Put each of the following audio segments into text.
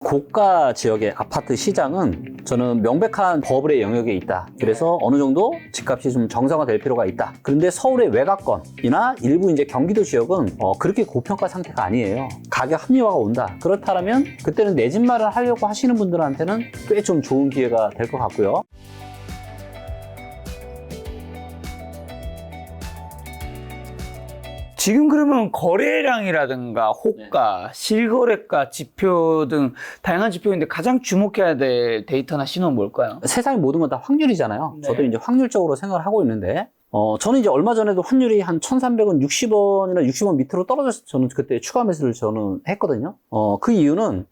고가 지역의 아파트 시장은 저는 명백한 버블의 영역에 있다. 그래서 어느 정도 집값이 좀 정상화될 필요가 있다. 그런데 서울의 외곽권이나 일부 이제 경기도 지역은 그렇게 고평가 상태가 아니에요. 가격 합리화가 온다. 그렇다면 그때는 내 집 마련하려고 하시는 분들한테는 꽤 좀 좋은 기회가 될 것 같고요. 지금 그러면 거래량이라든가 호가, 실거래가 지표 등 다양한 지표인데 가장 주목해야 될 데이터나 신호는 뭘까요? 세상의 모든 건 다 확률이잖아요. 네. 저도 이제 확률적으로 생각을 하고 있는데, 저는 이제 얼마 전에도 환율이 한 1,300원, 60원이나 60원 밑으로 떨어져서 저는 그때 추가 매수를 저는 했거든요. 그 이유는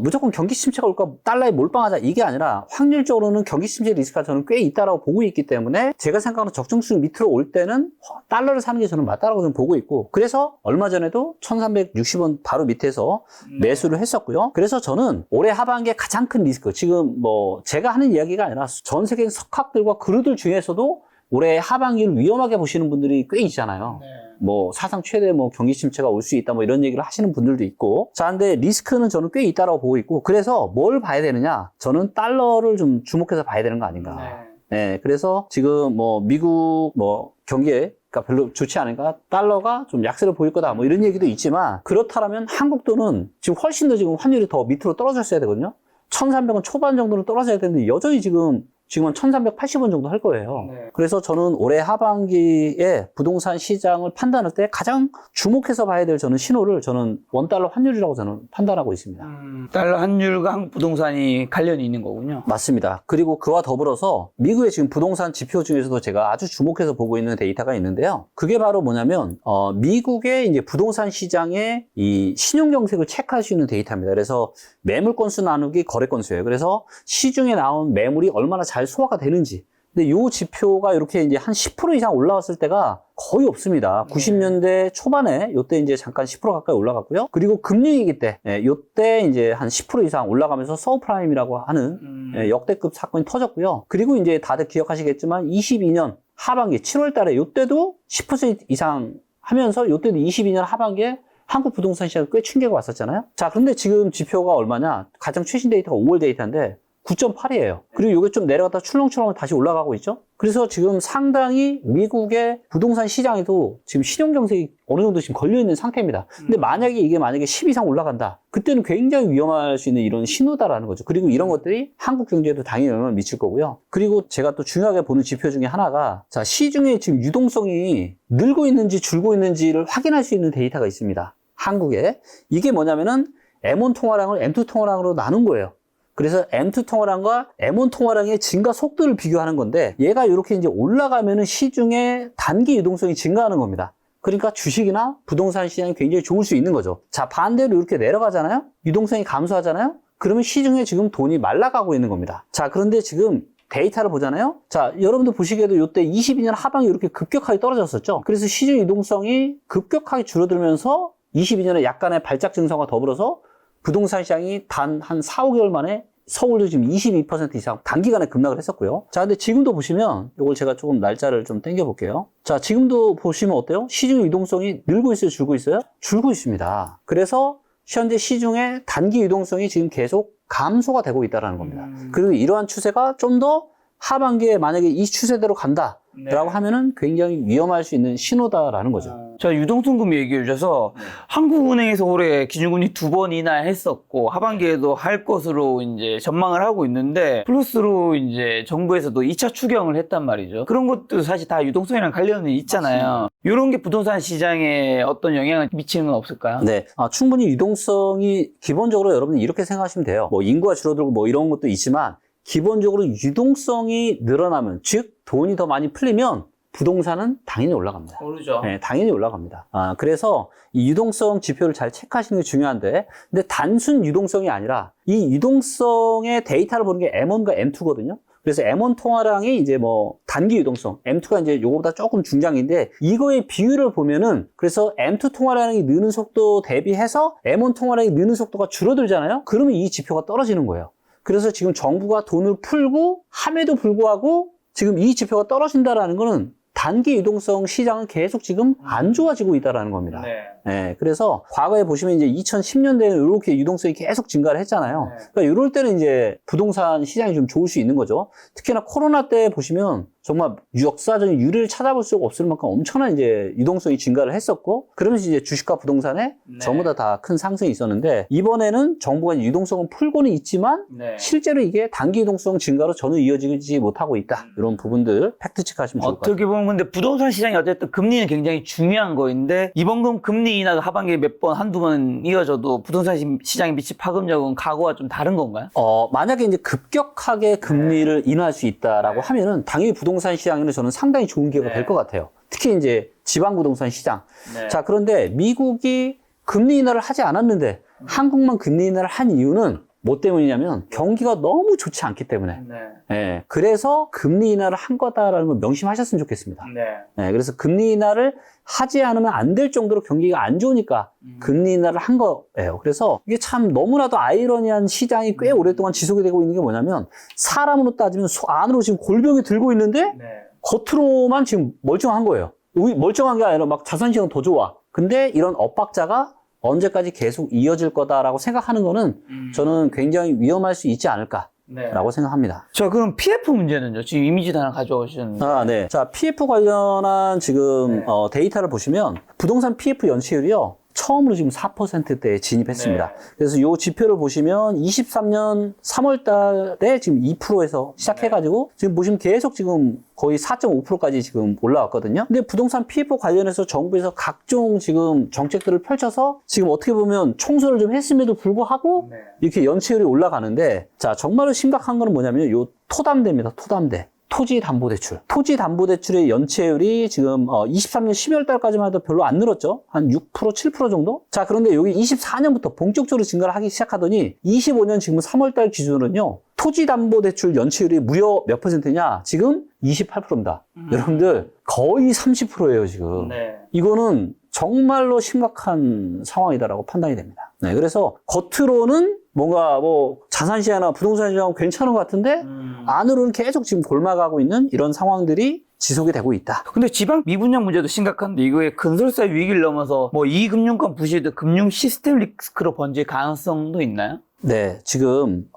무조건 경기 침체가 올까 달러에 몰빵하자 이게 아니라 확률적으로는 경기 침체 리스크가 저는 꽤 있다라고 보고 있기 때문에 제가 생각하는 적정수익 밑으로 올 때는 달러를 사는 게 저는 맞다라고 좀 보고 있고, 그래서 얼마 전에도 1,360원 바로 밑에서 매수를 했었고요. 그래서 저는 올해 하반기에 가장 큰 리스크, 지금 뭐 제가 하는 이야기가 아니라 전 세계 석학들과 그루들 중에서도 올해 하반기를 위험하게 보시는 분들이 꽤 있잖아요. 네. 뭐 사상 최대 뭐 경기 침체가 올 수 있다 뭐 이런 얘기를 하시는 분들도 있고, 자 근데 리스크는 저는 꽤 있다라고 보고 있고, 그래서 뭘 봐야 되느냐, 저는 달러를 좀 주목해서 봐야 되는 거 아닌가. 네, 그래서 지금 뭐 미국 뭐 경기가 별로 좋지 않으니까 달러가 좀 약세를 보일 거다 뭐 이런 얘기도 있지만, 그렇다면 한국 돈은 지금 훨씬 더 지금 환율이 더 밑으로 떨어졌어야 되거든요. 1,300원 초반 정도는 떨어져야 되는데 여전히 지금은 1,380원 정도 할 거예요. 네. 그래서 저는 올해 하반기에 부동산 시장을 판단할 때 가장 주목해서 봐야 될 저는 신호를 저는 원달러 환율이라고 저는 판단하고 있습니다. 달러 환율과 한국 부동산이 관련이 있는 거군요. 맞습니다. 그리고 그와 더불어서 미국의 지금 부동산 지표 중에서도 제가 아주 주목해서 보고 있는 데이터가 있는데요. 그게 바로 뭐냐면 미국의 이제 부동산 시장의 이 신용 경색을 체크할 수 있는 데이터입니다. 그래서 매물 건수 나누기 거래 건수예요. 그래서 시중에 나온 매물이 얼마나 잘 소화가 되는지. 근데 이 지표가 이렇게 이제 한 10% 이상 올라왔을 때가 거의 없습니다. 90년대 초반에 요때 이제 잠깐 10% 가까이 올라갔고요. 그리고 금융위기 때 요때 이제 한 10% 이상 올라가면서 서브프라임이라고 하는 역대급 사건이 터졌고요. 그리고 이제 다들 기억하시겠지만 22년 하반기 7월 달에 요때도 10% 이상 하면서 요때도 22년 하반기에 한국 부동산 시장에 꽤 충격이 왔었잖아요. 자, 그런데 지금 지표가 얼마냐? 가장 최신 데이터가 5월 데이터인데 9.8이에요. 그리고 이게 좀 내려갔다 출렁출렁 다시 올라가고 있죠. 그래서 지금 상당히 미국의 부동산 시장에도 지금 신용경색이 어느 정도 지금 걸려있는 상태입니다. 근데 만약에 10 이상 올라간다. 그때는 굉장히 위험할 수 있는 이런 신호다라는 거죠. 그리고 이런 것들이 한국 경제에도 당연히 영향을 미칠 거고요. 그리고 제가 또 중요하게 보는 지표 중에 하나가, 자, 시중에 지금 유동성이 늘고 있는지 줄고 있는지를 확인할 수 있는 데이터가 있습니다. 한국에. 이게 뭐냐면은 M1 통화량을 M2 통화량으로 나눈 거예요. 그래서 M2 통화량과 M1 통화량의 증가 속도를 비교하는 건데, 얘가 이렇게 이제 올라가면은 시중에 단기 유동성이 증가하는 겁니다. 그러니까 주식이나 부동산 시장이 굉장히 좋을 수 있는 거죠. 자, 반대로 이렇게 내려가잖아요? 유동성이 감소하잖아요? 그러면 시중에 지금 돈이 말라가고 있는 겁니다. 자, 그런데 지금 데이터를 보잖아요? 자, 여러분들 보시기에도 이때 22년 하반기 이렇게 급격하게 떨어졌었죠? 그래서 시중 유동성이 급격하게 줄어들면서 22년에 약간의 발작 증상과 더불어서 부동산 시장이 단 한 4, 5개월 만에 서울도 지금 22% 이상 단기간에 급락을 했었고요. 자, 근데 지금도 보시면, 이걸 제가 조금 날짜를 좀 당겨 볼게요. 자, 지금도 보시면 어때요? 시중 유동성이 늘고 있어요? 줄고 있어요? 줄고 있습니다. 그래서 현재 시중의 단기 유동성이 지금 계속 감소가 되고 있다는 겁니다. 그리고 이러한 추세가 좀 더 하반기에 만약에 이 추세대로 간다 라고 하면은 굉장히 위험할 수 있는 신호다라는 거죠. 자, 유동성금 얘기해 주셔서 한국은행에서 올해 기준금리 2번이나 했었고 하반기에도 할 것으로 이제 전망을 하고 있는데, 플러스로 이제 정부에서도 2차 추경을 했단 말이죠. 그런 것도 사실 다 유동성이랑 관련이 있잖아요. 이런 게 부동산 시장에 어떤 영향을 미치는 건 없을까요? 네, 충분히 유동성이, 기본적으로 여러분 이렇게 생각하시면 돼요. 뭐 인구가 줄어들고 뭐 이런 것도 있지만, 기본적으로 유동성이 늘어나면, 즉 돈이 더 많이 풀리면 부동산은 당연히 올라갑니다. 오르죠. 네, 당연히 올라갑니다. 그래서 이 유동성 지표를 잘 체크하시는 게 중요한데, 근데 단순 유동성이 아니라 이 유동성의 데이터를 보는 게 M1과 M2거든요. 그래서 M1 통화량이 이제 뭐 단기 유동성, M2가 이제 요거보다 조금 중장인데, 이거의 비율을 보면은, 그래서 M2 통화량이 느는 속도 대비해서 M1 통화량이 느는 속도가 줄어들잖아요. 그러면 이 지표가 떨어지는 거예요. 그래서 지금 정부가 돈을 풀고 함에도 불구하고 지금 이 지표가 떨어진다라는 거는 단기 유동성 시장은 계속 지금 안 좋아지고 있다라는 겁니다. 네. 예, 그래서 과거에 보시면 이제 2010년대에는 이렇게 유동성이 계속 증가를 했잖아요. 네. 그러니까 이럴 때는 이제 부동산 시장이 좀 좋을 수 있는 거죠. 특히나 코로나 때 보시면 정말 역사적인 유례를 찾아볼 수가 없을 만큼 엄청난 이제 유동성이 증가를 했었고, 그러면서 이제 주식과 부동산에 네. 전부 다 큰 상승이 있었는데, 이번에는 정부가 유동성을 풀고는 있지만 네. 실제로 이게 단기 유동성 증가로 전혀 이어지지 못하고 있다. 이런 부분들 팩트 체크하시면 좋을 것 같아요. 어떻게 보면 근데 부동산 시장이 어쨌든 금리는 굉장히 중요한 거인데 이번 금리 인하가 하반기에 몇 번, 한두 번 이어져도 부동산 시장에 미칠 파급력은 과거와 좀 다른 건가요? 만약에 이제 급격하게 금리를 인하할 수 있다라고 하면은 당연히 부동산 시장에는 저는 상당히 좋은 기회가 될 것 같아요. 특히 이제 지방 부동산 시장. 네. 자, 그런데 미국이 금리 인하를 하지 않았는데 한국만 금리 인하를 한 이유는 뭐 때문이냐면 경기가 너무 좋지 않기 때문에. 네. 예, 그래서 금리 인하를 한 거다라는 걸 명심하셨으면 좋겠습니다. 네. 예, 그래서 금리 인하를 하지 않으면 안 될 정도로 경기가 안 좋으니까 금리 인하를 한 거예요. 그래서 이게 참 너무나도 아이러니한 시장이 꽤 오랫동안 지속이 되고 있는 게 뭐냐면 사람으로 따지면 안으로 지금 골병이 들고 있는데 네. 겉으로만 지금 멀쩡한 거예요. 멀쩡한 게 아니라 막 자산 시장은 더 좋아. 근데 이런 엇박자가 언제까지 계속 이어질 거다라고 생각하는 거는 저는 굉장히 위험할 수 있지 않을까라고 생각합니다. 자, 그럼 PF 문제는요? 지금 이미지 하나 가져오셨는데. 네. 자, PF 관련한 지금 데이터를 보시면 부동산 PF 연체율이요. 처음으로 지금 4%대에 진입했습니다. 네. 그래서 이 지표를 보시면 23년 3월 달에 지금 2%에서 시작해가지고 지금 보시면 계속 지금 거의 4.5%까지 지금 올라왔거든요. 근데 부동산 PF 관련해서 정부에서 각종 지금 정책들을 펼쳐서 지금 어떻게 보면 청소를 좀 했음에도 불구하고 이렇게 연체율이 올라가는데, 자, 정말로 심각한 거는 뭐냐면 요 토담대입니다. 토담대. 토지담보대출. 토지담보대출의 연체율이 지금 23년 12월 달까지만 해도 별로 안 늘었죠. 한 6%, 7% 정도? 자, 그런데 여기 24년부터 본격적으로 증가를 하기 시작하더니 25년 지금 3월 달 기준으로는요. 토지담보대출 연체율이 무려 몇 %냐? 지금 28%입니다. 여러분들 거의 30%예요, 지금. 네. 이거는 정말로 심각한 상황이다라고 판단이 됩니다. 네, 그래서 겉으로는 뭔가 뭐 자산시장이나 부동산 시장은 괜찮은 것 같은데 안으로는 계속 지금 골마가고 있는 이런 상황들이 지속이 되고 있다. 근데 지방 미분양 문제도 심각한데 이거에 건설사 위기를 넘어서 뭐 이 금융권 부실도 금융 시스템 리스크로 번질 가능성도 있나요? 네, 지금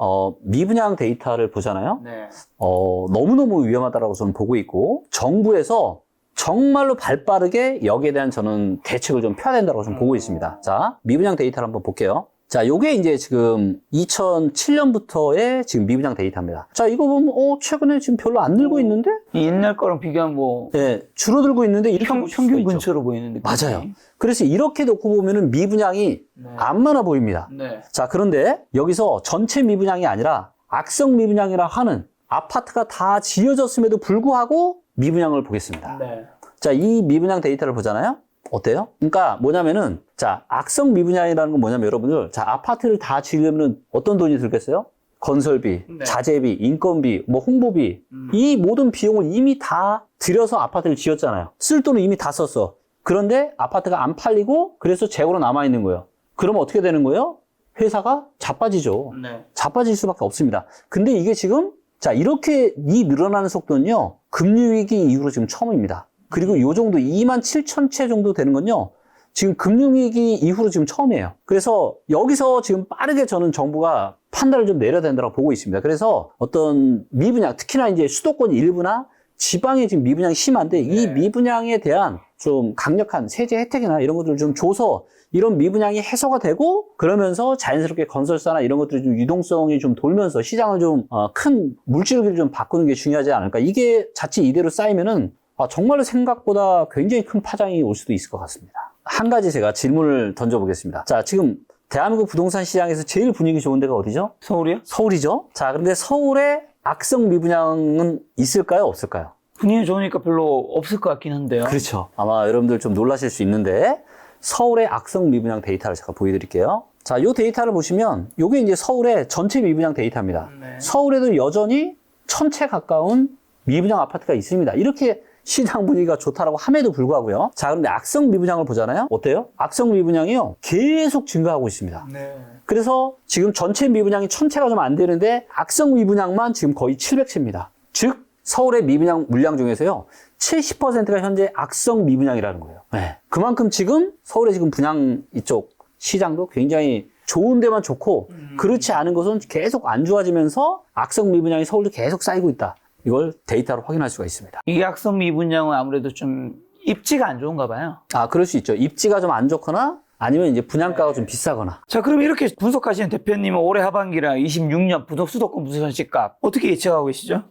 미분양 데이터를 보잖아요. 네. 너무너무 위험하다라고 저는 보고 있고, 정부에서 정말로 발빠르게 여기에 대한 저는 대책을 좀 펴야 된다고 좀 보고 있습니다. 자, 미분양 데이터를 한번 볼게요. 자, 요게 이제 지금 2007년부터의 지금 미분양 데이터입니다. 자, 이거 보면, 최근에 지금 별로 안 늘고 있는데? 이 옛날 거랑 비교하면 뭐 네, 줄어들고 있는데 이렇게 보실 수가 평균 있죠. 근처로 보이는데. 맞아요. 그래서 이렇게 놓고 보면은 미분양이 안 많아 보입니다. 네. 자, 그런데 여기서 전체 미분양이 아니라 악성 미분양이라 하는 아파트가 다 지어졌음에도 불구하고 미분양을 보겠습니다. 네. 자, 이 미분양 데이터를 보잖아요. 어때요? 그러니까 뭐냐면은, 자, 악성 미분양이라는 건 뭐냐면 여러분들, 자, 아파트를 다 지으려면 어떤 돈이 들겠어요? 건설비, 네. 자재비, 인건비, 뭐 홍보비, 이 모든 비용을 이미 다 들여서 아파트를 지었잖아요. 쓸 돈은 이미 다 썼어. 그런데 아파트가 안 팔리고 그래서 재고로 남아있는 거예요. 그러면 어떻게 되는 거예요? 회사가 자빠지죠. 네. 자빠질 수밖에 없습니다. 근데 이게 지금, 자, 이렇게 늘어나는 속도는요, 금융위기 이후로 지금 처음입니다. 그리고 요 정도 27,000채 정도 되는 건요, 지금 금융위기 이후로 지금 처음이에요. 그래서 여기서 지금 빠르게 저는 정부가 판단을 좀 내려야 된다고 보고 있습니다. 그래서 어떤 미분양, 특히나 이제 수도권 일부나 지방에 지금 미분양이 심한데, 이 미분양에 대한 좀 강력한 세제 혜택이나 이런 것들을 좀 줘서 이런 미분양이 해소가 되고, 그러면서 자연스럽게 건설사나 이런 것들이 좀 유동성이 좀 돌면서 시장을 좀 큰 물줄기를 좀 바꾸는 게 중요하지 않을까. 이게 자칫 이대로 쌓이면은 정말로 생각보다 굉장히 큰 파장이 올 수도 있을 것 같습니다. 한 가지 제가 질문을 던져보겠습니다. 자, 지금 대한민국 부동산 시장에서 제일 분위기 좋은 데가 어디죠? 서울이요? 서울이죠. 자, 그런데 서울에 악성 미분양은 있을까요? 없을까요? 분위기 좋으니까 별로 없을 것 같긴 한데요. 그렇죠. 아마 여러분들 좀 놀라실 수 있는데, 서울의 악성 미분양 데이터를 제가 보여드릴게요. 자, 요 데이터를 보시면 요게 이제 서울의 전체 미분양 데이터입니다. 네. 서울에도 여전히 1000채 가까운 미분양 아파트가 있습니다. 이렇게 시장 분위기가 좋다라고 함에도 불구하고요. 자, 그런데 악성 미분양을 보잖아요. 어때요? 악성 미분양이요, 계속 증가하고 있습니다. 네. 그래서 지금 전체 미분양이 1000채가 좀 안 되는데 악성 미분양만 지금 거의 700채입니다. 즉 서울의 미분양 물량 중에서요, 70%가 현재 악성 미분양이라는 거예요. 네. 그만큼 지금 서울의 지금 분양 이쪽 시장도 굉장히 좋은 데만 좋고 그렇지 않은 것은 계속 안 좋아지면서 악성 미분양이 서울도 계속 쌓이고 있다. 이걸 데이터로 확인할 수가 있습니다. 이 악성 미분양은 아무래도 좀 입지가 안 좋은가 봐요. 아, 그럴 수 있죠. 입지가 좀 안 좋거나 아니면 이제 분양가가 좀 비싸거나. 자, 그럼 이렇게 분석하시는 대표님은 올해 하반기랑 26년 수도권 부동산 시값 어떻게 예측하고 계시죠?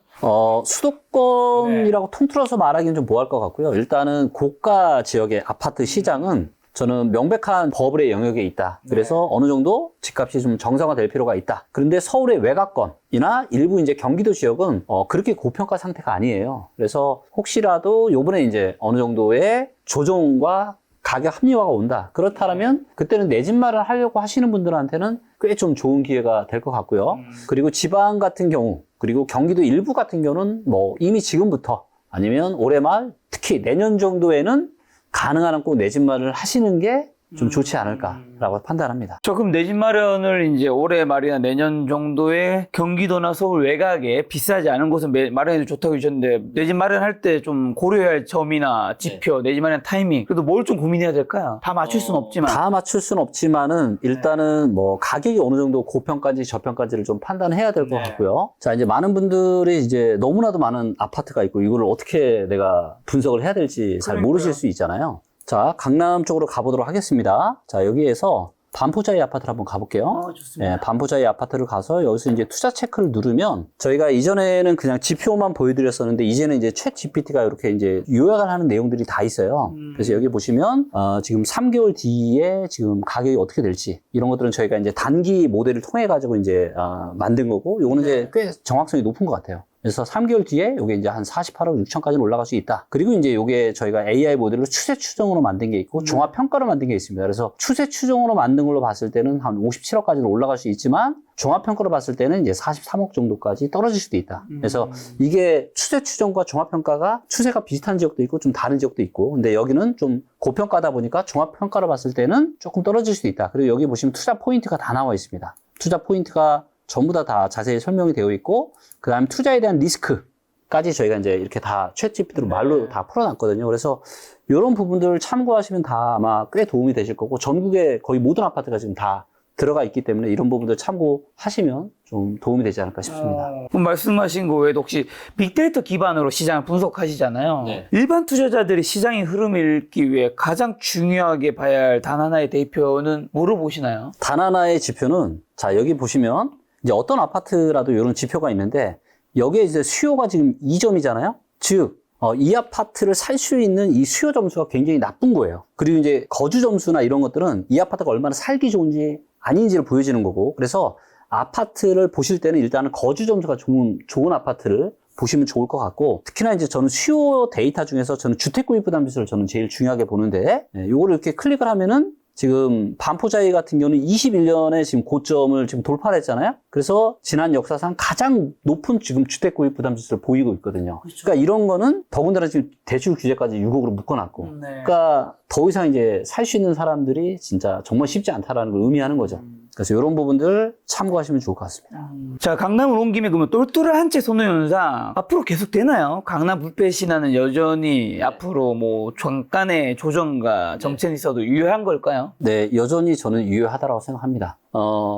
수도권이라고 통틀어서 말하기는 좀 뭐할 것 같고요. 일단은 고가 지역의 아파트 시장은 저는 명백한 버블의 영역에 있다. 그래서 어느 정도 집값이 좀 정상화될 필요가 있다. 그런데 서울의 외곽권이나 일부 이제 경기도 지역은 그렇게 고평가 상태가 아니에요. 그래서 혹시라도 요번에 이제 어느 정도의 조정과 가격 합리화가 온다. 그렇다면 그때는 내 집 마련하려고 하시는 분들한테는 꽤 좀 좋은 기회가 될 것 같고요. 그리고 지방 같은 경우, 그리고 경기도 일부 같은 경우는 뭐 이미 지금부터 아니면 올해 말 특히 내년 정도에는 가능한 한 꼭 내 집 마련을 하시는 게 좀 좋지 않을까라고 판단합니다. 저 그럼 내 집 마련을 이제 올해 말이나 내년 정도에 경기도나 서울 외곽에 비싸지 않은 곳은 마련해도 좋다고 하셨는데 내 집 마련할 때 좀 고려해야 할 점이나 지표, 내 집 마련 타이밍 그래도 뭘 좀 고민해야 될까요? 다 맞출 수는 없지만. 다 맞출 수는 없지만은 일단은 뭐 가격이 어느 정도 고평가인지 저평가인지를 좀 판단해야 될 것 같고요. 자, 이제 많은 분들이 이제 너무나도 많은 아파트가 있고 이거를 어떻게 내가 분석을 해야 될지 잘 모르실 수 있잖아요. 자, 강남 쪽으로 가보도록 하겠습니다. 자, 여기에서 반포자이 아파트를 한번 가볼게요. 좋습니다. 네, 반포자이 아파트를 가서 여기서 이제 투자 체크를 누르면 저희가 이전에는 그냥 지표만 보여드렸었는데 이제는 이제 챗 GPT가 이렇게 이제 요약을 하는 내용들이 다 있어요. 그래서 여기 보시면 지금 3개월 뒤에 지금 가격이 어떻게 될지 이런 것들은 저희가 이제 단기 모델을 통해 가지고 이제 만든 거고 요거는 이제 꽤 정확성이 높은 것 같아요. 그래서 3개월 뒤에 요게 이제 한 48억 6천까지는 올라갈 수 있다. 그리고 이제 요게 저희가 AI 모델로 추세 추정으로 만든 게 있고 종합 평가로 만든 게 있습니다. 그래서 추세 추정으로 만든 걸로 봤을 때는 한 57억까지는 올라갈 수 있지만 종합 평가로 봤을 때는 이제 43억 정도까지 떨어질 수도 있다. 그래서 이게 추세 추정과 종합 평가가 추세가 비슷한 지역도 있고 좀 다른 지역도 있고 근데 여기는 좀 고평가다 보니까 종합 평가로 봤을 때는 조금 떨어질 수도 있다. 그리고 여기 보시면 투자 포인트가 다 나와 있습니다. 투자 포인트가 전부 다 자세히 설명이 되어 있고, 그 다음 투자에 대한 리스크까지 저희가 이제 이렇게 다 챗GPT로 말로 다 풀어놨거든요. 그래서 이런 부분들을 참고하시면 다 아마 꽤 도움이 되실 거고, 전국에 거의 모든 아파트가 지금 다 들어가 있기 때문에 이런 부분들 참고하시면 좀 도움이 되지 않을까 싶습니다. 그럼 말씀하신 거 외에도 혹시 빅데이터 기반으로 시장을 분석하시잖아요. 네. 일반 투자자들이 시장의 흐름을 읽기 위해 가장 중요하게 봐야 할 단 하나의 대표는 뭐를 보시나요? 단 하나의 지표는 자 여기 보시면 이제 어떤 아파트라도 이런 지표가 있는데 여기에 이제 수요가 지금 2점이잖아요. 즉 이 아파트를 살 수 있는 이 수요 점수가 굉장히 나쁜 거예요. 그리고 이제 거주 점수나 이런 것들은 이 아파트가 얼마나 살기 좋은지 아닌지를 보여주는 거고, 그래서 아파트를 보실 때는 일단은 거주 점수가 좋은 아파트를 보시면 좋을 것 같고, 특히나 이제 저는 수요 데이터 중에서 저는 주택 구입 부담 지수를 저는 제일 중요하게 보는데, 요거를 이렇게 클릭을 하면은 지금 반포자이 같은 경우는 21년에 지금 고점을 지금 돌파를 했잖아요. 그래서 지난 역사상 가장 높은 지금 주택 구입 부담 지수를 보이고 있거든요. 그렇죠. 그러니까 이런 거는 더군다나 지금 대출 규제까지 6억으로 묶어놨고, 네. 그러니까 더 이상 이제 살 수 있는 사람들이 진짜 정말 쉽지 않다라는 걸 의미하는 거죠. 그래서 이런 부분들 참고하시면 좋을 것 같습니다. 자, 강남을 온 김에 그러면 똘똘한 채 선호 현상 앞으로 계속 되나요? 강남 불패 신화는 여전히 앞으로 뭐 잠깐의 조정과 정체는 있어도 유효한 걸까요? 네, 여전히 저는 유효하다고 생각합니다.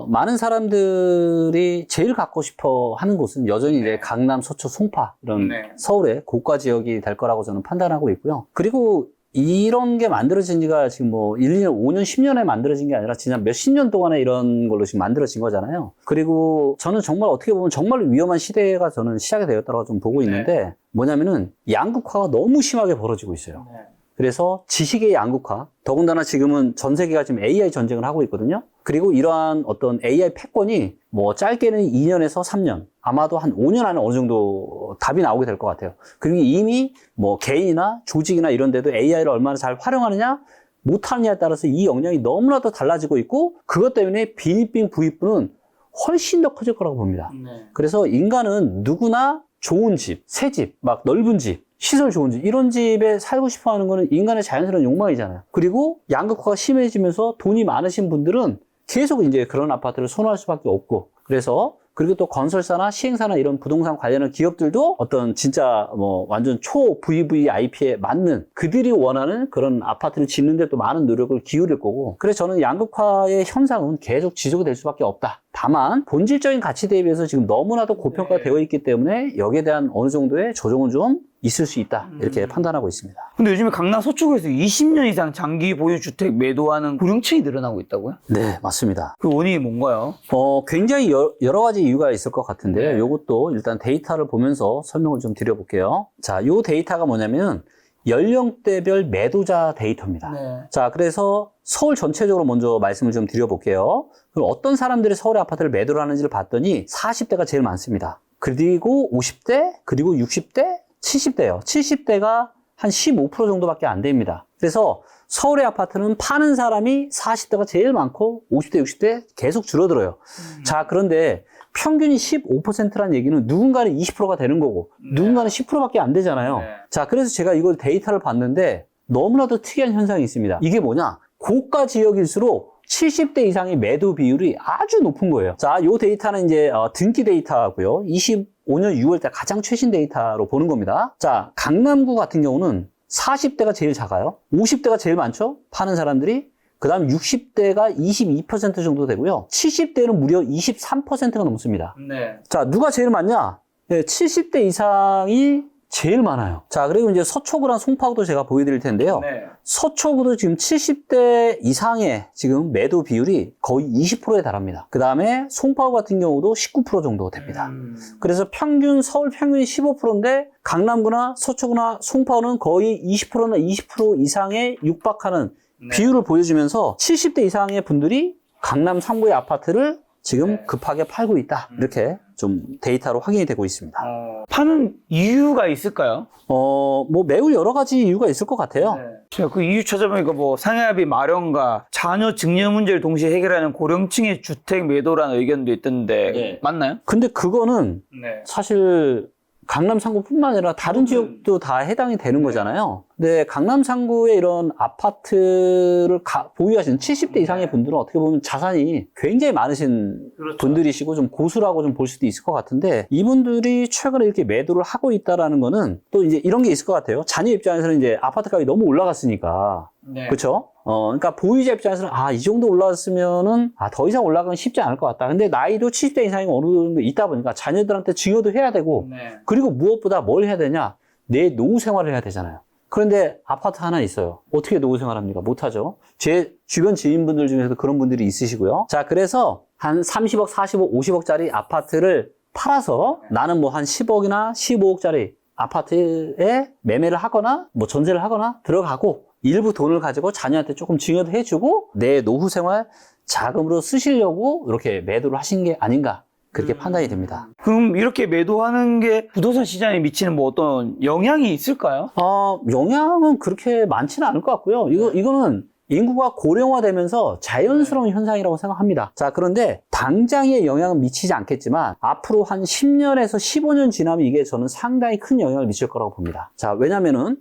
많은 사람들이 제일 갖고 싶어 하는 곳은 여전히 이제 강남, 서초, 송파 이런 서울의 고가 지역이 될 거라고 저는 판단하고 있고요. 그리고 이런 게 만들어진 지가 지금 뭐 1, 2년, 5년, 10년에 만들어진 게 아니라 지난 몇십 년 동안에 이런 걸로 지금 만들어진 거잖아요. 그리고 저는 정말 어떻게 보면 정말 위험한 시대가 저는 시작이 되었다고 좀 보고 있는데 뭐냐면은 양극화가 너무 심하게 벌어지고 있어요. 그래서 지식의 양극화, 더군다나 지금은 전 세계가 지금 AI 전쟁을 하고 있거든요. 그리고 이러한 어떤 AI 패권이 뭐 짧게는 2년에서 3년, 아마도 한 5년 안에 어느 정도 답이 나오게 될 것 같아요. 그리고 이미 뭐 개인이나 조직이나 이런 데도 AI를 얼마나 잘 활용하느냐, 못하느냐에 따라서 이 역량이 너무나도 달라지고 있고, 그것 때문에 빈익빈 부익부는 훨씬 더 커질 거라고 봅니다. 그래서 인간은 누구나 좋은 집, 새 집, 막 넓은 집, 시설 좋은 집, 이런 집에 살고 싶어 하는 거는 인간의 자연스러운 욕망이잖아요. 그리고 양극화가 심해지면서 돈이 많으신 분들은 계속 이제 그런 아파트를 선호할 수밖에 없고, 그래서 그리고 또 건설사나 시행사나 이런 부동산 관련한 기업들도 어떤 진짜 뭐 완전 초 VVIP에 맞는 그들이 원하는 그런 아파트를 짓는데 또 많은 노력을 기울일 거고, 그래서 저는 양극화의 현상은 계속 지속이 될 수밖에 없다. 다만 본질적인 가치 대비해서 지금 너무나도 고평가되어 있기 때문에 여기에 대한 어느 정도의 조정은 좀 있을 수 있다, 이렇게 판단하고 있습니다. 근데 요즘에 강남 서초구에서 20년 이상 장기 보유 주택 매도하는 고령층이 늘어나고 있다고요? 네, 맞습니다. 그 원인이 뭔가요? 굉장히 여러 가지 이유가 있을 것 같은데요. 네. 이것도 일단 데이터를 보면서 설명을 좀 드려볼게요. 자, 이 데이터가 뭐냐면 연령대별 매도자 데이터입니다. 네. 자, 그래서 서울 전체적으로 먼저 말씀을 좀 드려볼게요. 그럼 어떤 사람들이 서울의 아파트를 매도를 하는지를 봤더니 40대가 제일 많습니다. 그리고 50대, 그리고 60대, 70대요. 70대가 한 15% 정도밖에 안 됩니다. 그래서 서울의 아파트는 파는 사람이 40대가 제일 많고 50대, 60대 계속 줄어들어요. 자, 그런데 평균이 15%라는 얘기는 누군가는 20%가 되는 거고 누군가는 10%밖에 안 되잖아요. 네. 자, 그래서 제가 이걸 데이터를 봤는데 너무나도 특이한 현상이 있습니다. 이게 뭐냐? 고가 지역일수록 70대 이상의 매도 비율이 아주 높은 거예요. 자, 이 데이터는 이제 등기 데이터고요. 25년 6월 달 가장 최신 데이터로 보는 겁니다. 자, 강남구 같은 경우는 40대가 제일 작아요. 50대가 제일 많죠? 파는 사람들이. 그 다음 60대가 22% 정도 되고요. 70대는 무려 23%가 넘습니다. 네. 자, 누가 제일 많냐? 네, 70대 이상이 제일 많아요. 자, 그리고 이제 서초구랑 송파구도 제가 보여드릴 텐데요. 네. 서초구도 지금 70대 이상의 지금 매도 비율이 거의 20%에 달합니다. 그 다음에 송파구 같은 경우도 19% 정도 됩니다. 그래서 서울 평균이 15%인데 강남구나 서초구나 송파구는 거의 20%나 20% 이상의 육박하는 비율을 보여주면서 70대 이상의 분들이 강남 3구의 아파트를 지금 급하게 팔고 있다. 이렇게 좀 데이터로 확인이 되고 있습니다. 파는 이유가 있을까요? 뭐 매우 여러 가지 이유가 있을 것 같아요. 제가 그 이유 찾아보니까 뭐 상해합의 마련과 자녀 증여 문제를 동시에 해결하는 고령층의 주택 매도라는 의견도 있던데 네. 맞나요? 근데 그거는 네. 사실 강남 3구뿐만 아니라 다른 지역도 다 해당이 되는 거잖아요. 근데 강남 3구의 이런 아파트를 보유하시는 70대 이상의 분들은 어떻게 보면 자산이 굉장히 많으신 분들이시고 좀 고수라고 좀 볼 수도 있을 것 같은데, 이분들이 최근에 이렇게 매도를 하고 있다라는 거는 또 이제 이런 게 있을 것 같아요. 자녀 입장에서는 이제 아파트 값이 너무 올라갔으니까. 네. 그렇죠? 그러니까 보유자 입장에서는 이 정도 올라갔으면은 더 이상 올라가긴 쉽지 않을 것 같다. 근데 나이도 70대 이상이 어느 정도 있다 보니까 자녀들한테 증여도 해야 되고, 네. 그리고 무엇보다 뭘 해야 되냐? 내 노후 생활을 해야 되잖아요. 그런데 아파트 하나 있어요. 어떻게 노후 생활합니까? 못하죠. 제 주변 지인분들 중에서도 그런 분들이 있으시고요. 자, 그래서 한 30억, 40억, 50억짜리 아파트를 팔아서 나는 뭐 한 10억이나 15억짜리 아파트에 매매를 하거나 뭐 전세를 하거나 들어가고 일부 돈을 가지고 자녀한테 조금 증여도 해주고 내 노후 생활 자금으로 쓰시려고 이렇게 매도를 하신 게 아닌가, 그렇게 판단이 됩니다. 그럼 이렇게 매도하는 게 부동산 시장에 미치는 뭐 어떤 영향이 있을까요? 영향은 그렇게 많지는 않을 것 같고요. 이거는 인구가 고령화되면서 자연스러운 현상이라고 생각합니다. 자, 그런데 당장의 영향은 미치지 않겠지만 앞으로 한 10년에서 15년 지나면 이게 저는 상당히 큰 영향을 미칠 거라고 봅니다. 자, 왜냐면은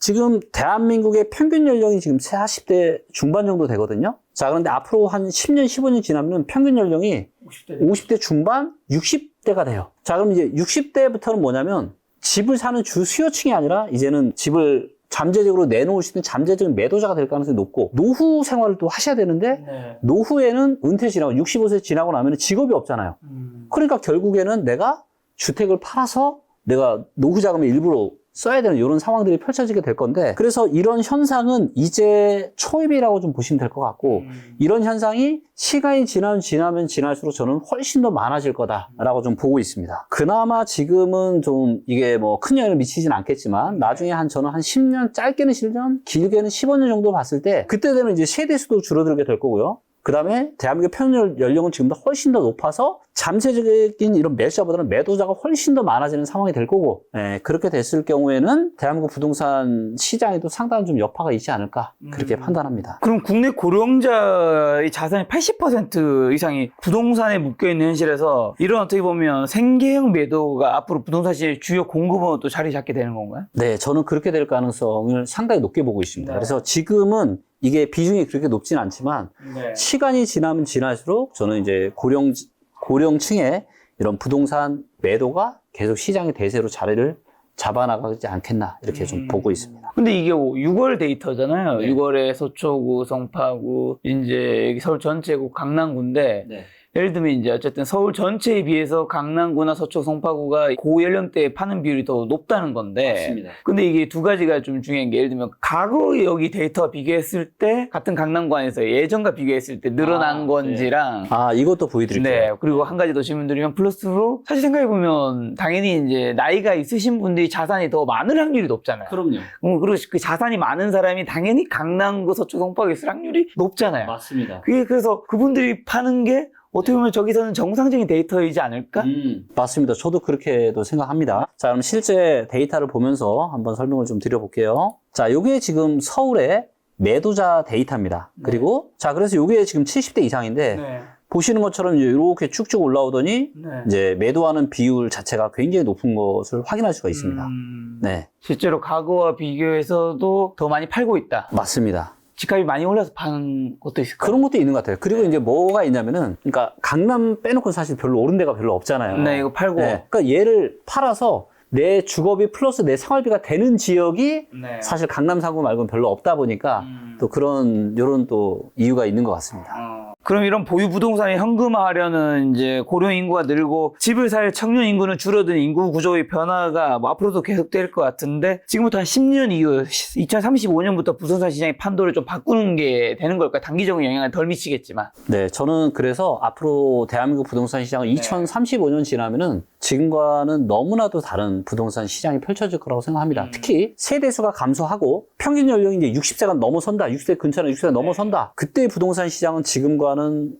지금 대한민국의 평균 연령이 지금 40대 중반 정도 되거든요. 자, 그런데 앞으로 한 10년, 15년 지나면 평균 연령이 50대 중반, 60대가 돼요. 자, 그럼 이제 60대부터는 뭐냐면 집을 사는 주 수요층이 아니라 이제는 집을 잠재적으로 내놓을 수 있는 잠재적인 매도자가 될 가능성이 높고, 노후 생활을 또 하셔야 되는데 노후에는 은퇴 지나고 65세 지나고 나면 직업이 없잖아요. 그러니까 결국에는 내가 주택을 팔아서 내가 노후 자금의 일부로 써야 되는 이런 상황들이 펼쳐지게 될 건데, 그래서 이런 현상은 이제 초입이라고 좀 보시면 될 것 같고, 이런 현상이 시간이 지나면 지날수록 저는 훨씬 더 많아질 거다라고 좀 보고 있습니다. 그나마 지금은 좀 이게 뭐 큰 영향을 미치진 않겠지만 나중에 저는 한 10년, 짧게는 10년, 길게는 15년 정도 봤을 때 그때 되면 이제 세대수도 줄어들게 될 거고요. 그 다음에 대한민국 평균 연령은 지금보다 훨씬 더 높아서 잠재적인 이런 매수자보다는 매도자가 훨씬 더 많아지는 상황이 될 거고, 그렇게 됐을 경우에는 대한민국 부동산 시장에도 상당한 좀 여파가 있지 않을까, 그렇게 판단합니다. 그럼 국내 고령자의 자산의 80% 이상이 부동산에 묶여있는 현실에서 이런 어떻게 보면 생계형 매도가 앞으로 부동산 시장의 주요 공급원으로 또 자리 잡게 되는 건가요? 네, 저는 그렇게 될 가능성을 상당히 높게 보고 있습니다. 네. 그래서 지금은 이게 비중이 그렇게 높진 않지만 시간이 지나면 지날수록 저는 이제 고령층의 이런 부동산 매도가 계속 시장의 대세로 자리를 잡아나가지 않겠나 이렇게 좀 보고 있습니다. 근데 이게 6월 데이터잖아요. 네. 6월에 서초구, 성파구, 이제 여기 서울 전체구, 강남구인데 네. 예를 들면 이제 어쨌든 서울 전체에 비해서 강남구나 서초, 성파구가 고연령대에 파는 비율이 더 높다는 건데. 맞습니다. 근데 이게 두 가지가 좀 중요한 게 예를 들면 과거 여기 데이터와 비교했을 때 같은 강남구 안에서 예전과 비교했을 때 늘어난 건지랑 이것도 보여드릴게요. 네. 그리고 한 가지 더 질문드리면 플러스로 사실 생각해보면 당연히 이제 나이가 있으신 분들이 자산이 더 많을 확률이 높잖아요. 그럼요. 그리고 그 자산이 많은 사람이 당연히 강남구, 서초, 성파구에 있을 확률이 높잖아요. 맞습니다. 그게 그래서 그분들이 파는 게 어떻게 보면 저기서는 정상적인 데이터이지 않을까? 맞습니다. 저도 그렇게도 생각합니다. 자, 그럼 실제 데이터를 보면서 한번 설명을 좀 드려볼게요. 자, 요게 지금 서울의 매도자 데이터입니다. 그리고, 자, 그래서 요게 지금 70대 이상인데, 네. 보시는 것처럼 이제 이렇게 쭉쭉 올라오더니, 네. 이제 매도하는 비율 자체가 굉장히 높은 것을 확인할 수가 있습니다. 네. 실제로 과거와 비교해서도 더 많이 팔고 있다. 맞습니다. 집값이 많이 올라서 파는 것도 있을까요? 그런 것도 있는 것 같아요. 그리고 이제 뭐가 있냐면은, 그러니까 강남 빼놓고 사실 별로 오른 데가 별로 없잖아요. 네, 이거 팔고. 네. 그러니까 얘를 팔아서 내 주거비 플러스 내 생활비가 되는 지역이 네. 사실 강남 상구 말고는 별로 없다 보니까 또 요런 또 이유가 있는 것 같습니다. 그럼 이런 보유 부동산이 현금화하려는 이제 고령 인구가 늘고 집을 살 청년 인구는 줄어든 인구 구조의 변화가 뭐 앞으로도 계속될 것 같은데 지금부터 한 10년 이후 2035년부터 부동산 시장의 판도를 좀 바꾸는 게 되는 걸까요? 단기적인 영향을 덜 미치겠지만. 네, 저는 그래서 앞으로 대한민국 부동산 시장은 2035년 지나면은 지금과는 너무나도 다른 부동산 시장이 펼쳐질 거라고 생각합니다. 특히 세대수가 감소하고 평균 연령이 이제 60세가 넘어선다. 60세 근처나 60세가 넘어선다. 그때 부동산 시장은 지금과는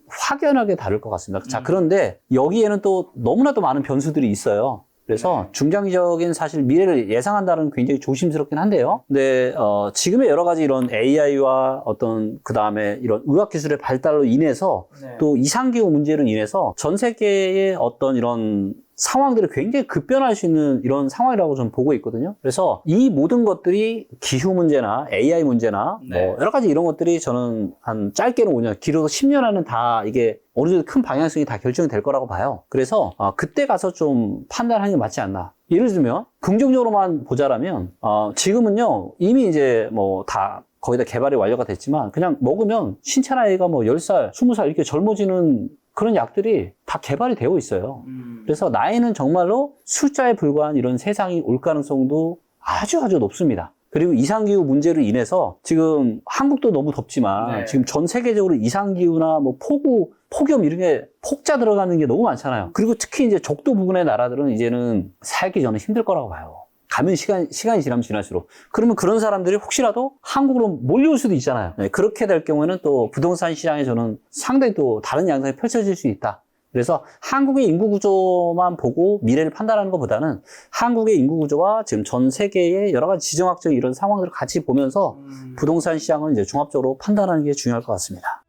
확연하게 다를 것 같습니다. 자, 그런데 여기에는 또 너무나도 많은 변수들이 있어요. 그래서 중장기적인 사실 미래를 예상한다는 굉장히 조심스럽긴 한데요. 근데 지금의 여러 가지 이런 AI와 어떤 그 다음에 이런 의학기술의 발달로 인해서 또 이상기후 문제로 인해서 전 세계의 어떤 이런 상황들이 굉장히 급변할 수 있는 이런 상황이라고 저는 보고 있거든요. 그래서 이 모든 것들이 기후 문제나 AI 문제나 뭐 여러 가지 이런 것들이 저는 한 짧게는 5년, 길어도 10년 안은 다 이게 어느 정도 큰 방향성이 다 결정이 될 거라고 봐요. 그래서 그때 가서 좀 판단하는 게 맞지 않나. 예를 들면 긍정적으로만 보자라면 지금은요 이미 이제 뭐 다 거의 다 개발이 완료가 됐지만 그냥 먹으면 신체 나이가 뭐 10살, 20살 이렇게 젊어지는 그런 약들이 다 개발이 되어 있어요. 그래서 나이는 정말로 숫자에 불과한 이런 세상이 올 가능성도 아주 높습니다. 그리고 이상기후 문제로 인해서 지금 한국도 너무 덥지만 지금 전 세계적으로 이상기후나 뭐 폭염 이런 게 폭자 들어가는 게 너무 많잖아요. 그리고 특히 이제 적도 부근의 나라들은 이제는 살기 저는 힘들 거라고 봐요. 가면 시간이 지나면 지날수록. 그러면 그런 사람들이 혹시라도 한국으로 몰려올 수도 있잖아요. 네, 그렇게 될 경우에는 또 부동산 시장에 저는 상당히 또 다른 양상이 펼쳐질 수 있다. 그래서 한국의 인구 구조만 보고 미래를 판단하는 것보다는 한국의 인구 구조와 지금 전 세계의 여러 가지 지정학적 이런 상황들을 같이 보면서 부동산 시장을 이제 종합적으로 판단하는 게 중요할 것 같습니다.